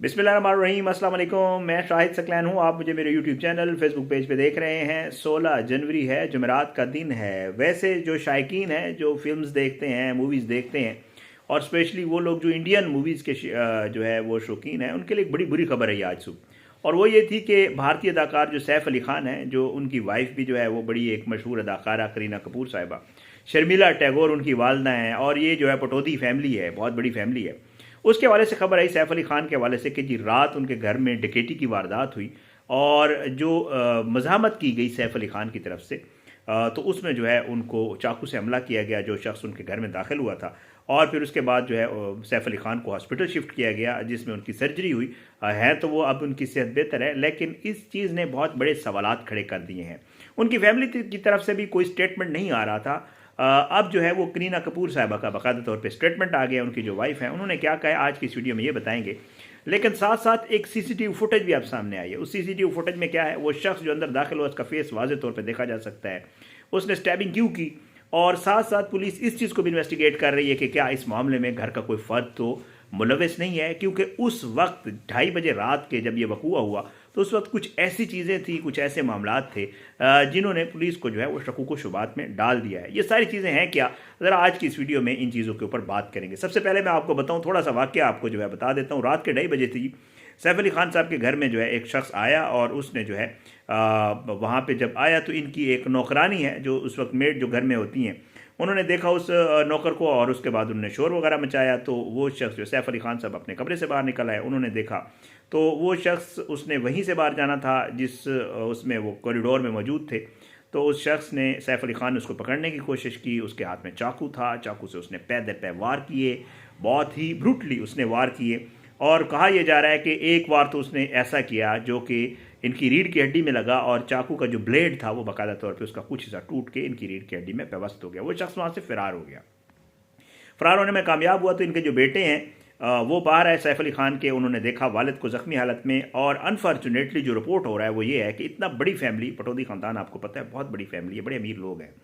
बिस्मिल्लाहिर्रहमानिर्रहीम, अस्सलाम वालेकुम। मैं शाहिद सकलैन हूँ। आप मुझे मेरे यूट्यूब चैनल फेसबुक पेज पे देख रहे हैं। 16 जनवरी है, जुमेरात का दिन है। वैसे जो शायकीन हैं, जो फिल्म्स देखते हैं, मूवीज़ देखते हैं, और स्पेशली वो लोग जो इंडियन मूवीज़ के जो है वो शौकीन हैं, उनके लिए एक बड़ी बुरी खबर है ये आज सुबह। और वो ये थी कि भारतीय अदाकार जो सैफ अली खान है, जो उनकी वाइफ भी जो है वो बड़ी एक मशहूर अदाकारा करीना कपूर साहिबा, शर्मिला टैगोर उनकी वालदा हैं, और ये जो है पटौदी फैमिली है, बहुत बड़ी फैमिली है। उसके हवाले से खबर आई सैफ अली खान के हवाले से कि जी रात उनके घर में डकैती की वारदात हुई, और जो मज़ाहमत की गई सैफ अली खान की तरफ से, तो उसमें जो है उनको चाकू से हमला किया गया, जो शख्स उनके घर में दाखिल हुआ था। और फिर उसके बाद जो है सैफ अली खान को हॉस्पिटल शिफ्ट किया गया, जिसमें उनकी सर्जरी हुई है। तो वो अब उनकी सेहत बेहतर है, लेकिन इस चीज़ ने बहुत बड़े सवालात खड़े कर दिए हैं। उनकी फैमिली की तरफ से भी कोई स्टेटमेंट नहीं आ रहा था। अब जो है वो करीना कपूर साहिबा का बाकायदा तौर पे स्टेटमेंट आ गया। उनकी जो वाइफ है, उन्होंने क्या कहा है आज की इस वीडियो में ये बताएंगे। लेकिन साथ साथ एक सीसीटीवी फुटेज भी अब सामने आई है। उस सीसीटीवी फुटेज में क्या है, वो शख्स जो अंदर दाखिल हुआ उसका फेस वाज़े तौर पर देखा जा सकता है, उसने स्टैबिंग क्यों की। और साथ साथ पुलिस इस चीज़ को भी इन्वेस्टिगेट कर रही है कि क्या इस मामले में घर का कोई फ़र्द तो मुलविस नहीं है, क्योंकि उस वक्त 2:30 बजे रात के जब ये वकूआ हुआ, तो उस वक्त कुछ ऐसी चीज़ें थी, कुछ ऐसे मामलात थे जिन्होंने पुलिस को जो है वो शकूक व शुबात में डाल दिया है। ये सारी चीज़ें हैं क्या, ज़रा आज की इस वीडियो में इन चीज़ों के ऊपर बात करेंगे। सबसे पहले मैं आपको बताऊं, थोड़ा सा वाक़या आपको जो है बता देता हूँ। रात के 2:30 बजे थी, सैफ अली खान साहब के घर में जो है एक शख्स आया, और उसने जो है वहाँ पे जब आया तो इनकी एक नौकरानी है, जो उस वक्त मेड जो घर में होती हैं, उन्होंने देखा उस नौकर को, और उसके बाद उन्होंने शोर वगैरह मचाया। तो वो शख्स जो सैफ अली खान साहब अपने कमरे से बाहर निकल आए, उन्होंने देखा तो वो शख्स, उसने वहीं से बाहर जाना था जिस उसमें वो कॉरिडोर में मौजूद थे। तो उस शख्स ने, सैफ अली खान ने उसको पकड़ने की कोशिश की। उसके हाथ में चाकू था, चाकू से उसने पैर दर पैर वार किए, बहुत ही ब्रूटली उसने वार किए। और कहा यह जा रहा है कि एक बार तो उसने ऐसा किया जो कि इनकी रीढ़ की हड्डी में लगा, और चाकू का जो ब्लेड था वो बाकायदा तौर पे उसका कुछ हिस्सा टूट के इनकी रीढ़ की हड्डी में पेवस्त हो गया। वो शख्स वहाँ से फरार हो गया। फरार होने में कामयाब हुआ तो इनके जो बेटे हैं वो बाहर आए सैफ अली खान के। उन्होंने देखा वालिद को ज़ख्मी हालत में, और अनफॉर्चुनेटली जो रिपोर्ट हो रहा है वो ये है कि इतना बड़ी फैमिली, पटौदी ख़ानदान आपको पता है बहुत बड़ी फैमिली है, बड़े अमीर लोग हैं।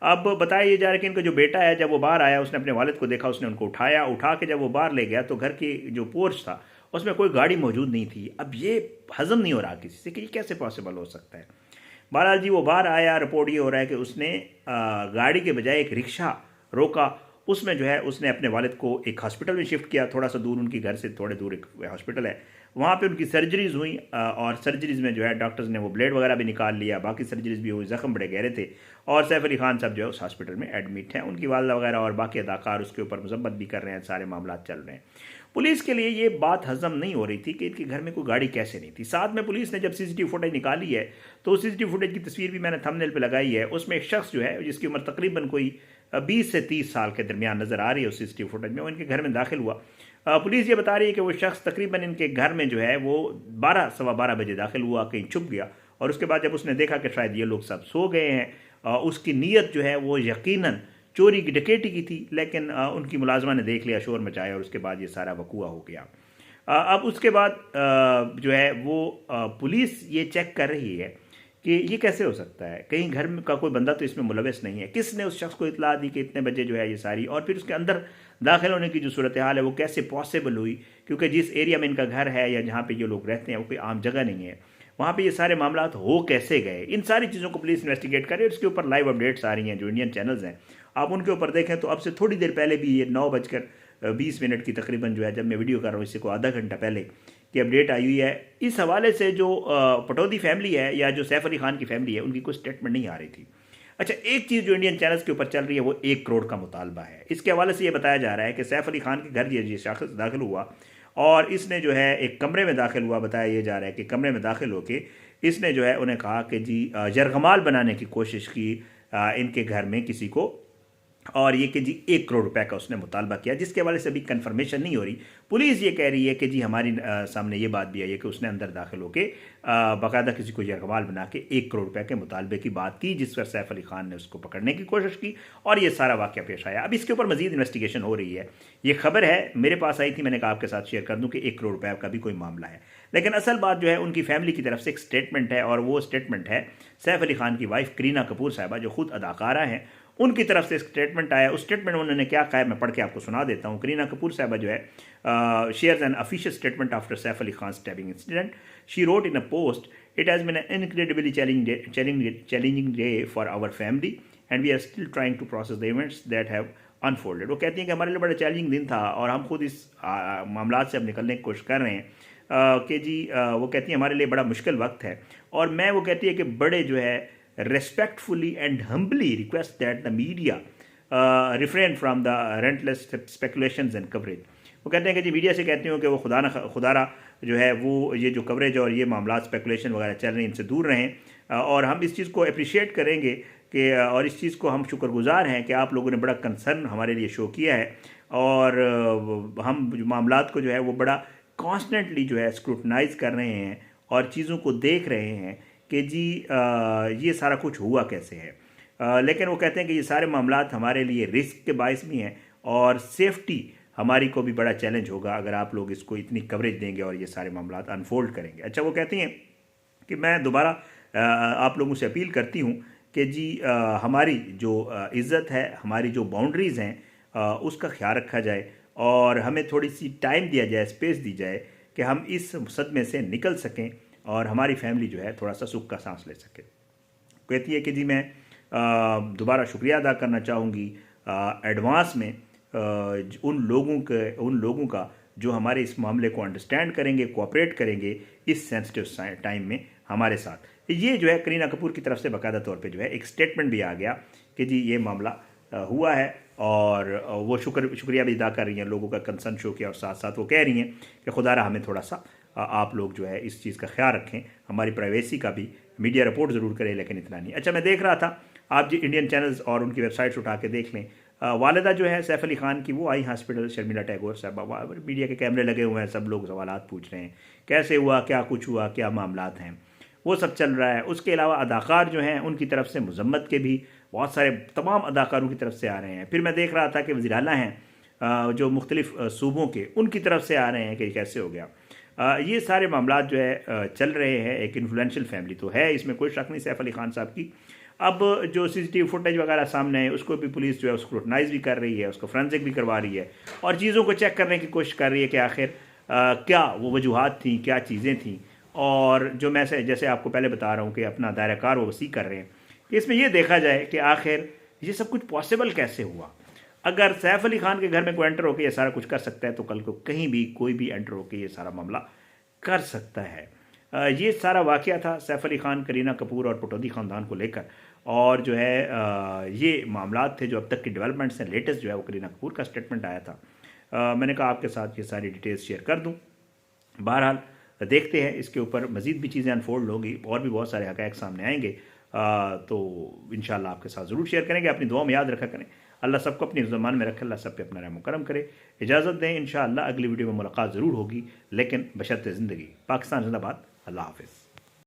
अब बताया ये जा रहा है कि इनका जो बेटा है, जब वो बाहर आया, उसने अपने वालिद को देखा, उसने उनको उठाया, उठा के जब वो बाहर ले गया तो घर की जो पोर्च था उसमें कोई गाड़ी मौजूद नहीं थी। अब ये हज़म नहीं हो रहा किसी से कि ये कैसे पॉसिबल हो सकता है। बहरहाल जी वो बाहर आया, रिपोर्ट ये हो रहा है कि उसने गाड़ी के बजाय एक रिक्शा रोका। उसमें जो है उसने अपने वालिद को एक हॉस्पिटल में शिफ्ट किया, थोड़ा सा दूर, उनकी घर से थोड़े दूर एक हॉस्पिटल है। वहाँ पे उनकी सर्जरीज़ हुई, और सर्जरीज़ में जो है डॉक्टर्स ने वो ब्लेड वगैरह भी निकाल लिया, बाकी सर्जरीज़ भी हुई, ज़ख्म बड़े गहरे थे। और सैफ अली खान साहब जो है उस हॉस्पिटल में एडमिट हैं। उनकी वालदा वगैरह और बाकी अदाकार उसके ऊपर मजम्मत भी कर रहे हैं, सारे मामला चल रहे हैं। पुलिस के लिए ये बात हजम नहीं हो रही थी कि इनके घर में कोई गाड़ी कैसे नहीं थी। साथ में पुलिस ने जब सीसीटीवी फुटेज निकाली है, तो सीसीटीवी फुटेज की तस्वीर भी मैंने थंबनेल पे लगाई है। उसमें एक शख्स जो है जिसकी उम्र तकरीबन कोई 20 से 30 साल के दरमियान नज़र आ रही है उस सीसीटीवी फुटेज में, वो इनके घर में दाखिल हुआ। पुलिस ये बता रही है कि वो शख्स तकरीबन इनके घर में जो है वो 12 सवा 12 बजे दाखिल हुआ, कहीं छुप गया, और उसके बाद जब उसने देखा कि शायद ये लोग सब सो गए हैं, उसकी नीयत जो है वो यकीनन चोरी की डकैती की थी। लेकिन उनकी मुलाजमा ने देख लिया, शोर मचाया, और उसके बाद ये सारा वकूआ हो गया। अब उसके बाद जो है वो पुलिस ये चेक कर रही है कि ये कैसे हो सकता है, कहीं घर में का कोई बंदा तो इसमें मुलविस नहीं है। किसने उस शख्स को इतला दी कि इतने बजे जो है ये सारी, और फिर उसके अंदर दाखिल होने की जो सूरत हाल है वो कैसे पॉसिबल हुई, क्योंकि जिस एरिया में इनका घर है या जहाँ पे ये लोग रहते हैं वो कोई आम जगह नहीं है। वहाँ पे ये सारे मामला हो कैसे गए, इन सारी चीज़ों को पुलिस इन्वेस्टिगेट करे। इसके ऊपर लाइव अपडेट्स आ रही हैं, जो इंडियन चैनल्स हैं आप उनके ऊपर देखें तो अब से थोड़ी देर पहले भी ये 9:20 की तकरीबन जो है, जब मैं वीडियो कर रहा हूँ इससे को आधा घंटा पहले की अपडेट आई हुई है। इस हवाले से जो पटौदी फैमिली है या जो सैफ अली खान की फैमिली है, उनकी कोई स्टेटमेंट नहीं आ रही थी। अच्छा, एक चीज़ जो इंडियन चैनल्स के ऊपर चल रही है वो 1 करोड़ का मुतालबा है। इसके हवाले से ये बताया जा रहा है कि सैफ अली खान के घर ये शख्स दाखिल हुआ, और इसने जो है एक कमरे में दाखिल हुआ। बताया ये जा रहा है कि कमरे में दाखिल होके इसने जो है उन्हें कहा कि जी यरगमाल बनाने की कोशिश की इनके घर में किसी को, और ये कि जी 1 करोड़ रुपए का उसने मुतालबा किया, जिसके हवाले से अभी कंफर्मेशन नहीं हो रही। पुलिस ये कह रही है कि जी हमारी सामने ये बात भी आई है कि उसने अंदर दाखिल होकर बाकायदा किसी को यरगमाल बना के 1 करोड़ रुपए के मुतालबे की बात की, जिस पर सैफ अली खान ने उसको पकड़ने की कोशिश की, और ये सारा वाक़या पेश आया। अब इसके ऊपर मजीद इन्वेस्टिगेशन हो रही है। ये खबर है, मेरे पास आई थी, मैंने कहा आपके साथ शेयर कर दूँ कि 1 करोड़ रुपये का भी कोई मामला है। लेकिन असल बात जो है उनकी फैमिली की तरफ से एक स्टेटमेंट है, और वो स्टेटमेंट है सैफ अली खान की वाइफ करीना कपूर साहिबा, जो खुद अदाकारा हैं। उनकी तरफ से स्टेटमेंट आया। उस स्टेटमेंट में उन्होंने क्या कहा है मैं पढ़ के आपको सुना देता हूँ। करीना कपूर साहबा जो है shares an official statement after Saif Ali Khan stabbing incident. She wrote in a post, it has been an incredibly challenging day for our family and we are still trying to process the events that have unfolded. वो कहती हैं कि हमारे लिए बड़ा challenging दिन था और हम खुद इस मामला से अब निकलने की कोशिश कर रहे हैं कि जी वो कहती हैं हमारे लिए बड़ा मुश्किल वक्त है। और मैं वो कहती है कि बड़े जो है respectfully and humbly request that the media refrain from the relentless speculations and coverage। वो कहते हैं कि जी मीडिया से कहती हूँ कि वो खुदारा जो है वो ये जो कवरेज और ये मामला स्पेकुलेशन वगैरह चल रहे हैं इनसे दूर रहें। और हम इस चीज़ को अप्रिशिएट करेंगे कि और इस चीज़ को हम शुक्रगुजार हैं कि आप लोगों ने बड़ा कंसर्न हमारे लिए शो किया है और हम मामलात को जो है वो बड़ा कॉन्स्टेंटली जो है स्क्रूटनाइज कर रहे हैं और चीज़ों को देख रहे हैं कि जी ये सारा कुछ हुआ कैसे है। लेकिन वो कहते हैं कि ये सारे मामलात हमारे लिए रिस्क के बायस भी हैं और सेफ्टी हमारी को भी बड़ा चैलेंज होगा अगर आप लोग इसको इतनी कवरेज देंगे और ये सारे मामलात अनफोल्ड करेंगे। अच्छा, वो कहती हैं कि मैं दोबारा आप लोगों से अपील करती हूँ कि जी हमारी जो इज़्ज़त है, हमारी जो बाउंड्रीज़ हैं उसका ख्याल रखा जाए और हमें थोड़ी सी टाइम दिया जाए, स्पेस दी जाए कि हम इस सदमे से निकल सकें और हमारी फैमिली जो है थोड़ा सा सुख का सांस ले सके। कहती है कि जी मैं दोबारा शुक्रिया अदा करना चाहूँगी एडवांस में उन लोगों का जो हमारे इस मामले को अंडरस्टैंड करेंगे, कोऑपरेट करेंगे इस सेंसिटिव टाइम में हमारे साथ। ये जो है करीना कपूर की तरफ से बाकायदा तौर पे जो है एक स्टेटमेंट भी आ गया कि जी ये मामला हुआ है और वो शुक्रिया भी अदा कर रही हैं, लोगों का कंसर्न शो किया और साथ साथ वो कह रही हैं कि खुदारा हमें थोड़ा सा आप लोग जो है इस चीज़ का ख्याल रखें, हमारी प्राइवेसी का भी मीडिया रिपोर्ट ज़रूर करें लेकिन इतना नहीं। अच्छा, मैं देख रहा था, आप जी इंडियन चैनल्स और उनकी वेबसाइट्स उठा के देख लें, वालिदा जो है सैफ अली खान की वो आई हॉस्पिटल, शर्मिला टैगोर साहबा, मीडिया के कैमरे लगे हुए हैं, सब लोग सवालात पूछ रहे हैं कैसे हुआ, क्या कुछ हुआ, क्या मामलात हैं, वो सब चल रहा है। उसके अलावा अदाकार जो हैं उनकी तरफ से मजम्मत के भी बहुत सारे तमाम अदाकारों की तरफ से आ रहे हैं। फिर मैं देख रहा था कि वज़ीर आला हैं जो मुख्तलिफ सूबों के, उनकी तरफ से आ रहे हैं कि कैसे हो गया। ये सारे मामलात जो है चल रहे हैं। एक इन्फ्लुएंशियल फैमिली तो है, इसमें कोई शक नहीं सैफ अली खान साहब की। अब जो सीसीटीवी फुटेज वगैरह सामने है उसको भी पुलिस जो है स्क्रूटनाइज भी कर रही है, उसको फोरेंसिक भी करवा रही है और चीज़ों को चेक करने की कोशिश कर रही है कि आखिर क्या वो वजूहात थी, क्या चीज़ें थी। और जो मैं जैसे आपको पहले बता रहा हूँ कि अपना दायरा कार वो वसी कर रहे हैं कि इसमें यह देखा जाए कि आखिर ये सब कुछ पॉसिबल कैसे हुआ। अगर सैफ अली खान के घर में कोई एंटर होकर ये सारा कुछ कर सकता है तो कल को कहीं भी कोई भी एंटर होकर ये सारा मामला कर सकता है। ये सारा वाक़या था सैफ अली खान, करीना कपूर और पटौदी ख़ानदान को लेकर और जो है ये मामलात थे जो अब तक की डेवलपमेंट्स हैं। लेटेस्ट जो है वो करीना कपूर का स्टेटमेंट आया था। मैंने कहा आपके साथ ये सारी डिटेल्स शेयर कर दूँ। बहरहाल देखते हैं इसके ऊपर मज़ीद भी चीज़ें अनफोल्ड होंगी और भी बहुत सारे हक़ाइक़ सामने आएंगे तो इंशाअल्लाह आपके साथ ज़रूर शेयर करेंगे। अपनी दुआ में याद रखा करें। अल्लाह सबको अपनी ज़मान में रखे, अल्लाह सब पे अपना रहम करम करे। इजाज़त दें, इंशाअल्लाह अगली वीडियो में मुलाकात ज़रूर होगी लेकिन बशर्ते ज़िंदगी। पाकिस्तान जिंदाबाद। अल्लाह हाफ़िज़।